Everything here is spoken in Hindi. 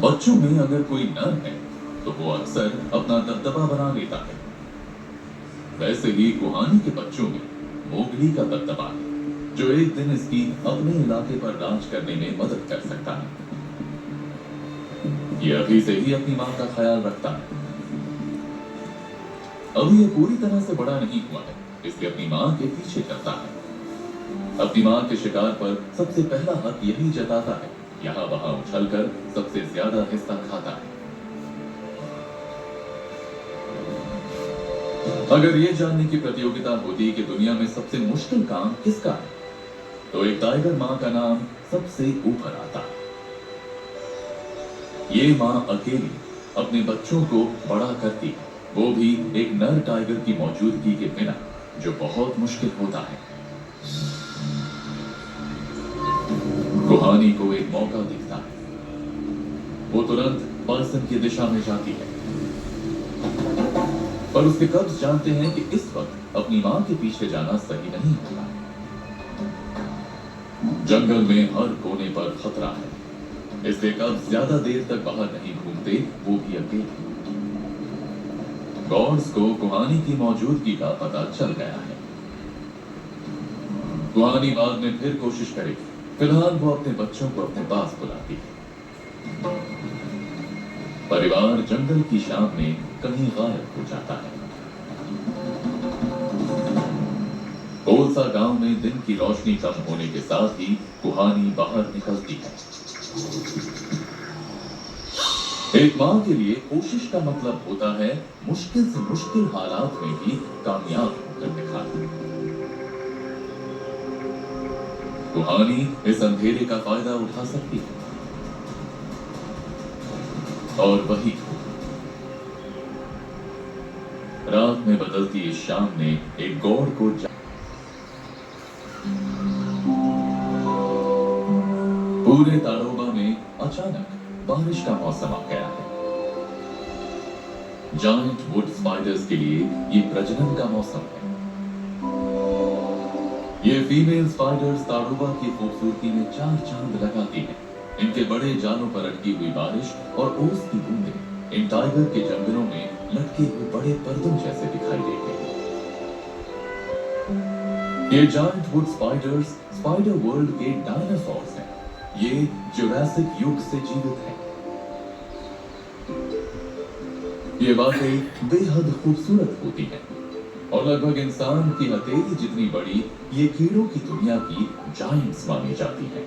बच्चों में अगर कोई नर है तो वो अक्सर अपना दबदबा बना लेता है। वैसे ही कुहानी के बच्चों में मोगली का दबदबा है, जो एक दिन इसकी अपने इलाके पर राज करने में मदद कर सकता है। ये अभी से ही अपनी मां का ख्याल रखता है। अभी ये पूरी तरह से बड़ा नहीं हुआ है, इसलिए अपनी मां के पीछे चलता है। अपनी मां के शिकार पर सबसे पहला हक यही जताता है, यहाँ वहां उछलकर सबसे ज्यादा हिस्सा खाता है। अगर ये जानने की प्रतियोगिता होती कि दुनिया में सबसे मुश्किल काम किसका है, तो एक टाइगर मां का नाम सबसे ऊपर आता है। ये मां अकेली अपने बच्चों को बड़ा करती है, वो भी एक नर टाइगर की मौजूदगी के बिना, जो बहुत मुश्किल होता है। कुहानी को एक मौका दिखता है। वो तुरंत पर्सन की दिशा में जाती है, पर उसके कब्ज जानते हैं कि इस वक्त अपनी मां के पीछे जाना सही नहीं होगा। जंगल में हर कोने पर खतरा है, इसलिए कब्ज ज्यादा देर तक बाहर नहीं घूमते, वो भी अकेले। गॉड्स को कुहानी की मौजूदगी का पता चल गया है। कुहानी बाद में फिर कोशिश करेगी। फिलहाल वो अपने बच्चों को अपने पास बुलाती है। परिवार जंगल की शाम में कहीं गायब हो जाता है। कोलसा गांव में दिन की रोशनी कम होने के साथ ही कुहानी बाहर निकलती है। एक मां के लिए कोशिश का मतलब होता है मुश्किल से मुश्किल हालात में भी कामयाब होकर दिखाना। कुहानी इस अंधेरे का फायदा उठा सकती है, और वही रात में बदलती इस शाम ने एक गौड़ को पूरे ताड़ोबा में अचानक बारिश का मौसम आ गया है। जायंट वुड स्पाइडर्स के लिए ये प्रजनन का मौसम है। ये फीमेल स्पाइडर्स ताड़ोबा की खूबसूरती में चार चांद लगाती हैं। इनके बड़े जालों पर अटकी हुई बारिश और ओस की बूंदें इन टाइगर के जंगलों में लटके हुए बड़े पर्दों जैसे दिखाई देते हैं। ये giant would spiders spider world के डायनासोर्स हैं। ये जुरासिक युग से जीवित हैं। ये वाकई बेहद खूबसूरत होती है और लगभग इंसान की हथेली जितनी बड़ी ये कीड़ों की दुनिया की जायंट्स मानी जाती है।